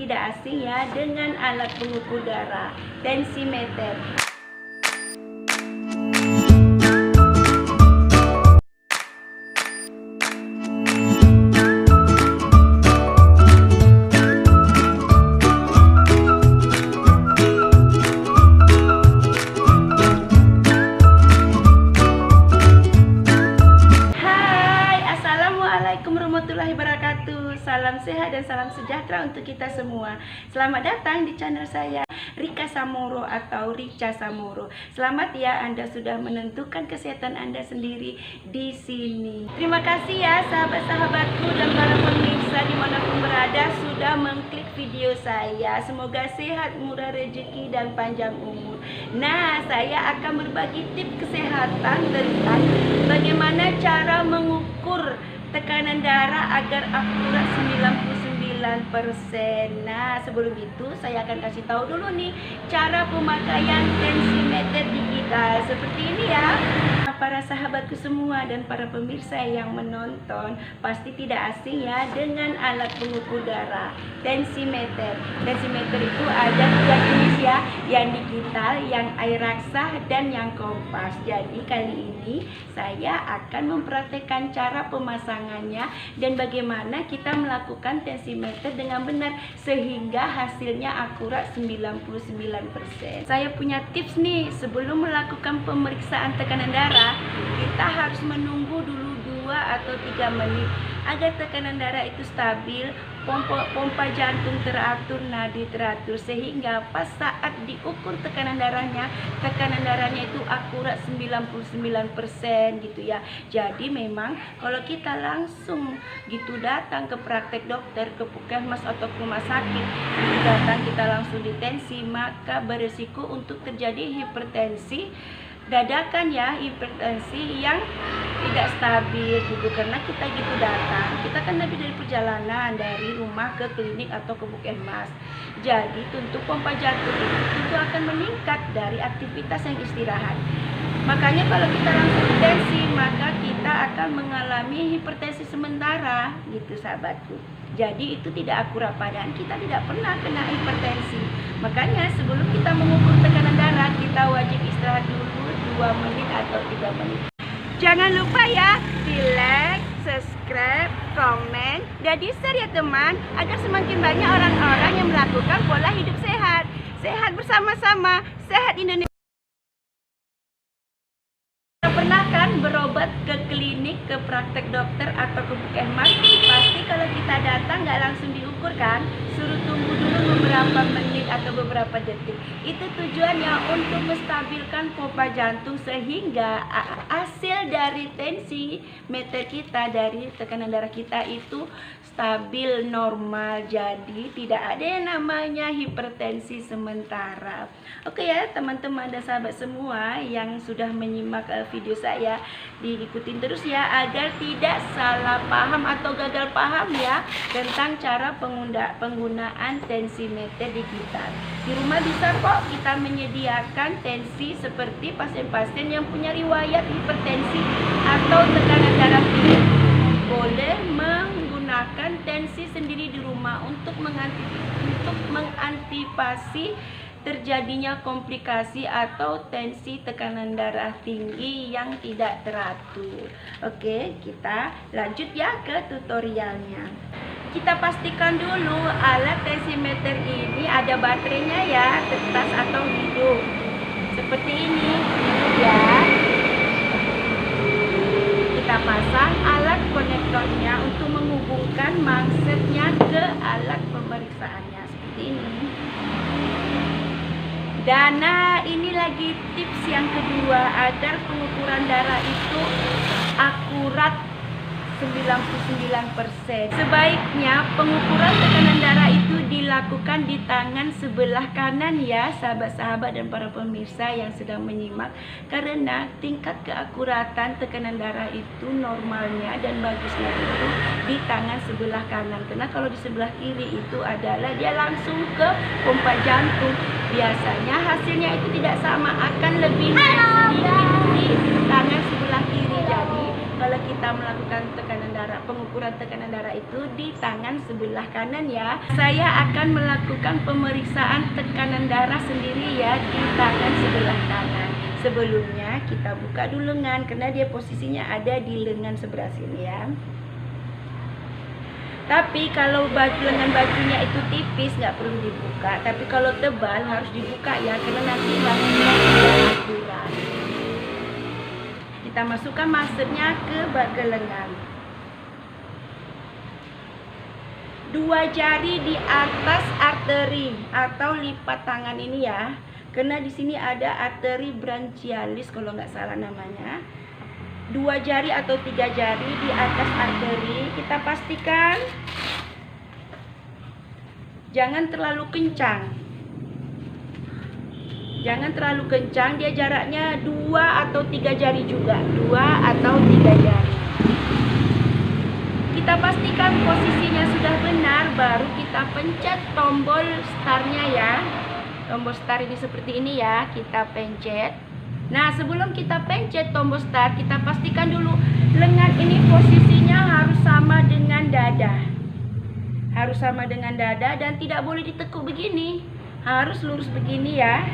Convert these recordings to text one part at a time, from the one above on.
tidak asing ya dengan alat pengukur darah, tensimeter. Assalamualaikum warahmatullahi wabarakatuh. Salam sehat dan salam sejahtera untuk kita semua. Selamat datang di channel saya, Rika Samoro atau Rica Samoro. Selamat ya, Anda sudah menentukan kesehatan Anda sendiri di sini. Terima kasih ya sahabat-sahabatku dan para pemirsa dimanapun berada sudah mengklik video saya. Semoga sehat, murah rezeki dan panjang umur. Nah, saya akan berbagi tips kesehatan tentang bagaimana cara mengukur tekanan darah agar akurat 99%. Nah, sebelum itu saya akan kasih tahu dulu nih cara pemakaian tensimeter digital seperti ini ya. Para sahabatku semua dan para pemirsa yang menonton pasti tidak asing ya dengan alat pengukur darah, tensimeter. Tensimeter itu ada tiga jenis ya, yang digital, yang air raksa, dan yang kompas. Jadi kali ini saya akan mempraktekkan cara pemasangannya dan bagaimana kita melakukan tensimeter dengan benar sehingga hasilnya akurat 99%. Saya punya tips nih, sebelum melakukan pemeriksaan tekanan darah kita harus menunggu dulu 2 atau 3 menit agar tekanan darah itu stabil, pompa jantung teratur, nadi teratur, sehingga pas saat diukur tekanan darahnya itu akurat 99% gitu ya. Jadi memang kalau kita langsung gitu datang ke praktek dokter, ke puskesmas atau ke rumah sakit, kita langsung ditensi, maka beresiko untuk terjadi hipertensi dadakan ya, hipertensi yang tidak stabil gitu. Karena kita gitu datang, kita kan lebih dari perjalanan dari rumah ke klinik atau ke puskesmas. Jadi untuk pompa jantung itu akan meningkat dari aktivitas yang istirahat. Makanya kalau kita langsung tensi, maka kita akan mengalami hipertensi sementara gitu sahabatku. Jadi itu tidak akurat, padahal kita tidak pernah kena hipertensi. Makanya sebelum kita mengukur tekanan darah, kita wajib istirahat dulu 2 menit atau 3 menit. Jangan lupa ya, di like, subscribe, komen, dan di share ya teman, agar semakin banyak orang-orang yang melakukan pola hidup sehat. Sehat bersama-sama, sehat Indonesia. Pernah kan berobat ke klinik, ke praktek dokter atau ke puskesmas? Pasti kalau kita datang nggak langsung diukur kan, suruh tunggu dulu beberapa menit atau beberapa detik. Itu tujuannya untuk menstabilkan pompa jantung sehingga hasil dari tensi meter kita, dari tekanan darah kita itu stabil, normal. Jadi tidak ada yang namanya hipertensi sementara. Oke ya teman-teman dan sahabat semua yang sudah menyimak video saya, diikutin terus ya agar tidak salah paham atau gagal paham ya tentang cara penggunaan tensimeter digital. Di rumah bisa kok kita menyediakan tensi seperti pasien-pasien yang punya riwayat hipertensi atau tekanan darah tinggi. Boleh menggunakan tensi sendiri di rumah untuk mengantisipasi terjadinya komplikasi atau tensi tekanan darah tinggi yang tidak teratur. Oke, kita lanjut ya ke tutorialnya. Kita pastikan dulu alat tensimeter ini ada baterainya ya, kertas atau hidup. Seperti ini ya. Kita pasang alat konektornya untuk menghubungkan magsetnya ke alat pemeriksaannya seperti ini. Dan nah, ini lagi tips yang kedua agar pengukuran darah itu akurat 99%. Sebaiknya pengukuran tekanan darah itu dilakukan di tangan sebelah kanan ya sahabat-sahabat dan para pemirsa yang sedang menyimak, karena tingkat keakuratan tekanan darah itu normalnya dan bagusnya itu di tangan sebelah kanan. Karena kalau di sebelah kiri itu adalah dia naik langsung ke pompa jantung. Biasanya hasilnya itu tidak sama, akan lebih naik sedikit di tangan sebelah kiri. Jadi kalau kita melakukan tekanan darah pengukuran tekanan darah itu di tangan sebelah kanan ya. Saya akan melakukan pemeriksaan tekanan darah sendiri ya di tangan sebelah kanan. Sebelumnya kita buka dulu lengan karena dia posisinya ada di lengan sebelah sini ya. Tapi kalau lengan bajunya itu tipis nggak perlu dibuka. Tapi kalau tebal harus dibuka ya karena nanti bajunya tidak akurat. Kita masukkan masernya ke bagian lengan. 2 jari di atas arteri atau lipat tangan ini ya. Karena di sini ada arteri branchialis kalau nggak salah namanya. 2 jari atau 3 jari di atas arteri. Kita pastikan jangan terlalu kencang. Jangan terlalu kencang, dia jaraknya 2 atau 3 jari juga. 2 atau 3 jari. Kita pastikan posisinya sudah benar, baru kita pencet tombol startnya ya. Tombol start ini seperti ini ya, kita pencet. Nah, sebelum kita pencet tombol start, kita pastikan dulu lengan ini posisinya harus sama dengan dada. Harus sama dengan dada dan tidak boleh ditekuk begini. Harus lurus begini ya.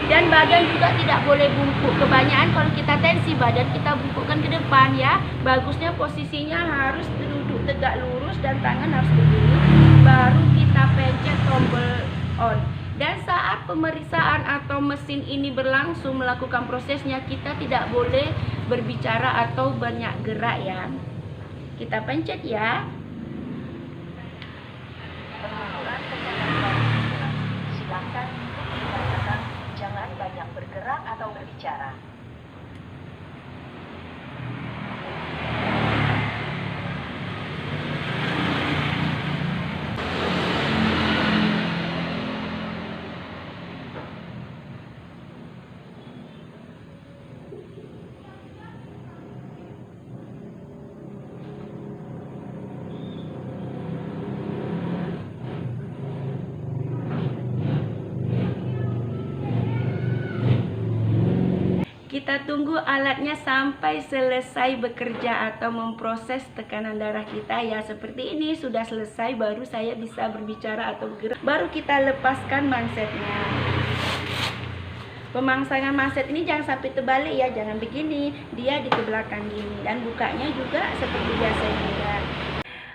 Dan badan juga tidak boleh bungkuk. Kebanyakan kalau kita tensi badan kita bungkukkan ke depan ya. Bagusnya posisinya harus duduk tegak lurus dan tangan harus begini. Baru kita pencet tombol on. Dan saat pemeriksaan atau mesin ini berlangsung melakukan prosesnya, kita tidak boleh berbicara atau banyak gerak ya. Kita pencet ya. Silakan dinyatakan jangan banyak bergerak atau berbicara. Kita tunggu alatnya sampai selesai bekerja atau memproses tekanan darah kita ya. Seperti ini sudah selesai, baru saya bisa berbicara atau bergerak. Baru kita lepaskan mansetnya. Pemangsangan manset ini jangan sampai terbalik ya, jangan begini. Dia di ke belakang gini dan bukanya juga seperti biasa juga.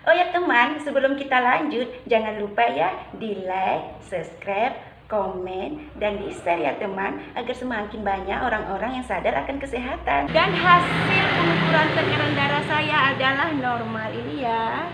Oh ya teman, sebelum kita lanjut, jangan lupa ya di like, subscribe, komen, dan di-share ya teman, agar semakin banyak orang-orang yang sadar akan kesehatan. Dan hasil pengukuran tekanan darah saya adalah normal ini ya.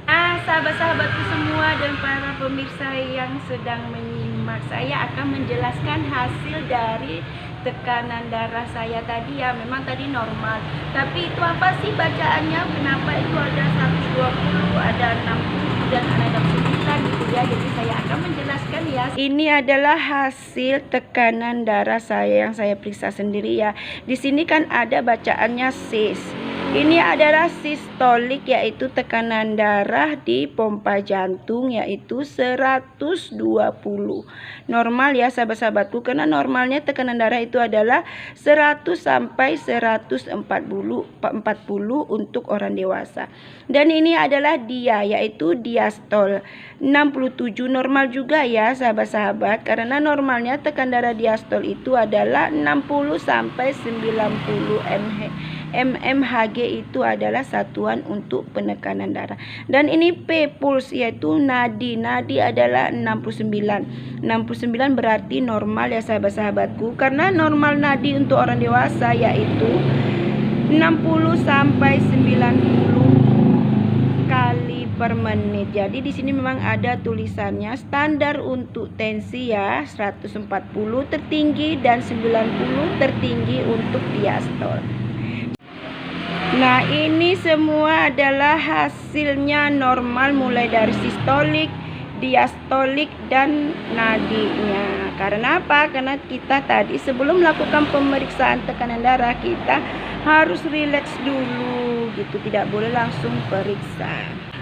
Nah, sahabat-sahabatku semua dan para pemirsa yang sedang menyimak, saya akan menjelaskan hasil dari tekanan darah saya tadi ya. Memang tadi normal, tapi itu apa sih bacaannya? Kenapa itu ada 120, ada 60 dan ada 9 gitu ya. Jadi saya akan menjelaskan ya. Ini adalah hasil tekanan darah saya yang saya periksa sendiri ya. Di sini kan ada bacaannya sis. Ini adalah sistolik, yaitu tekanan darah di pompa jantung, yaitu 120. Normal ya sahabat-sahabatku, karena normalnya tekanan darah itu adalah 100 sampai 140 untuk orang dewasa. Dan ini adalah dia, yaitu diastol 67. Normal juga ya sahabat-sahabat, karena normalnya tekanan darah diastol itu adalah 60 sampai 90 mmHg, itu adalah satuan untuk penekanan darah. Dan ini P puls, yaitu nadi. Nadi adalah 69. 69 berarti normal ya sahabat-sahabatku, karena normal nadi untuk orang dewasa yaitu 60 sampai 90 kali per menit. Jadi di sini memang ada tulisannya standar untuk tensi ya, 140 tertinggi dan 90 tertinggi untuk diastol. Nah, ini semua adalah hasilnya normal mulai dari sistolik, diastolik, dan nadinya. Karena apa? Karena kita tadi sebelum melakukan pemeriksaan tekanan darah, kita harus rileks dulu gitu, tidak boleh langsung periksa.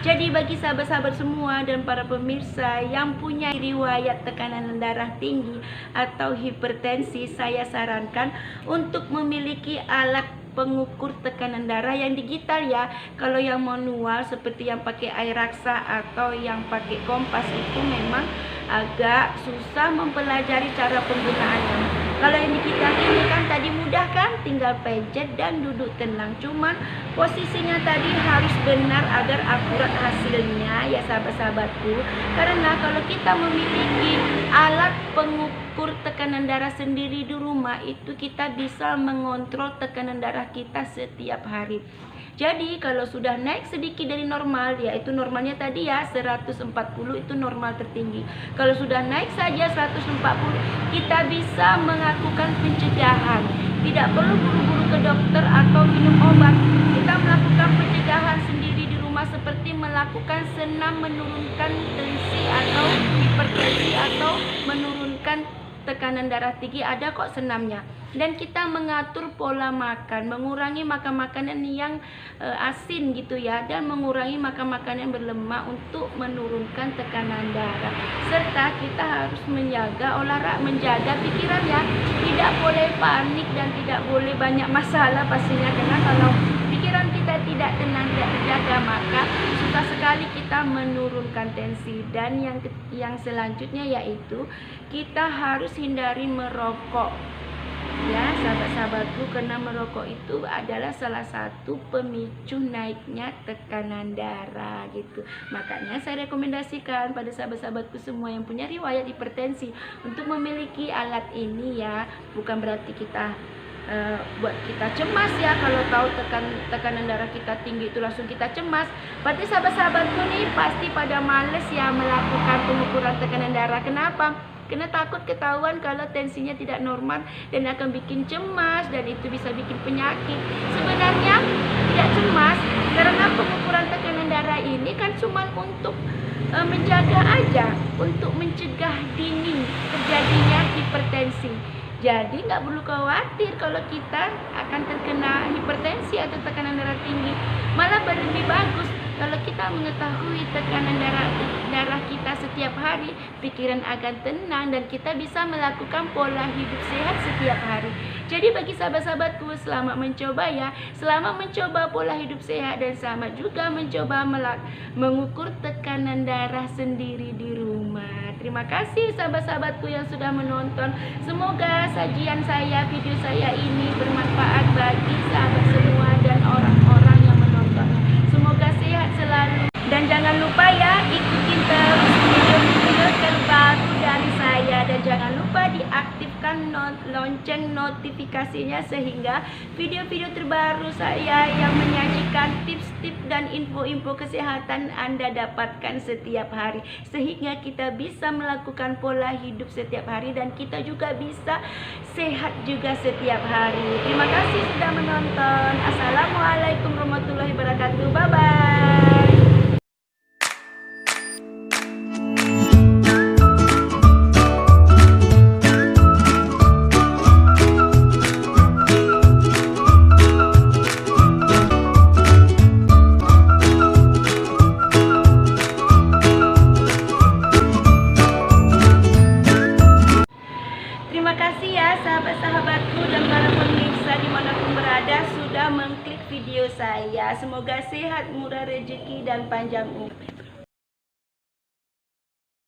Jadi bagi sahabat-sahabat semua dan para pemirsa yang punya riwayat tekanan darah tinggi atau hipertensi, saya sarankan untuk memiliki alat pengukur tekanan darah yang digital ya. Kalau yang manual seperti yang pakai air raksa atau yang pakai kompas itu memang agak susah mempelajari cara penggunaannya. Kalau yang digital ini kan tadi mudah kan, tinggal pencet dan duduk tenang. Cuman posisinya tadi harus benar agar akurat hasilnya ya sahabat-sahabatku. Karena kalau kita memiliki alat pengukur tekanan darah sendiri di rumah, itu kita bisa mengontrol tekanan darah kita setiap hari. Jadi kalau sudah naik sedikit dari normal, yaitu normalnya tadi ya 140 itu normal tertinggi. Kalau sudah naik saja 140, kita bisa melakukan pencegahan. Tidak perlu buru-buru ke dokter atau minum obat. Kita melakukan pencegahan sendiri di rumah seperti melakukan senam menurunkan tensi atau hipertensi atau menurunkan tekanan darah tinggi, ada kok senamnya. Dan kita mengatur pola makan, mengurangi makan makanan yang asin gitu ya, dan mengurangi makan makanan yang berlemak untuk menurunkan tekanan darah. Serta kita harus menjaga pikiran ya, tidak boleh panik dan tidak boleh banyak masalah pastinya, karena kalau pikiran kita tidak tenang, tidak terjaga, maka susah sekali kita menurunkan tensi. Dan yang selanjutnya yaitu kita harus hindari merokok ya sahabat-sahabatku, karena merokok itu adalah salah satu pemicu naiknya tekanan darah gitu. Makanya saya rekomendasikan pada sahabat-sahabatku semua yang punya riwayat hipertensi untuk memiliki alat ini ya. Bukan berarti kita buat kita cemas ya, kalau tahu tekanan darah kita tinggi itu langsung kita cemas. Berarti sahabat-sahabatku nih pasti pada males ya melakukan pengukuran tekanan darah. Kenapa? Karena takut ketahuan kalau tensinya tidak normal dan akan bikin cemas, dan itu bisa bikin penyakit. Sebenarnya tidak cemas, karena pengukuran tekanan darah ini kan cuma untuk menjaga aja, untuk mencegah dini terjadinya hipertensi. Jadi nggak perlu khawatir kalau kita akan terkena hipertensi atau tekanan darah tinggi. Malah lebih bagus kalau kita mengetahui tekanan darah kita setiap hari, pikiran akan tenang dan kita bisa melakukan pola hidup sehat setiap hari. Jadi bagi sahabat-sahabatku, selamat mencoba ya. Selamat mencoba pola hidup sehat dan selamat juga mencoba mengukur tekanan darah sendiri di rumah. Terima kasih sahabat-sahabatku yang sudah menonton. Semoga sajian saya, video saya ini bermanfaat bagi sahabat semua dan orang-orang yang menontonnya. Semoga sehat selalu. Dan jangan lupa ya, ikutin terus video-video terbaru dari saya. Dan jangan lupa diaktifkan lonceng notifikasinya, sehingga video-video terbaru saya yang menyajikan tips-tips dan info-info kesehatan Anda dapatkan setiap hari. Sehingga kita bisa melakukan pola hidup setiap hari dan kita juga bisa sehat juga setiap hari. Terima kasih sudah menonton. Assalamualaikum warahmatullahi wabarakatuh. Bye-bye. Terima kasih ya sahabat-sahabatku dan para pemirsa dimanapun berada sudah mengklik video saya. Semoga sehat, murah rezeki dan panjang umur.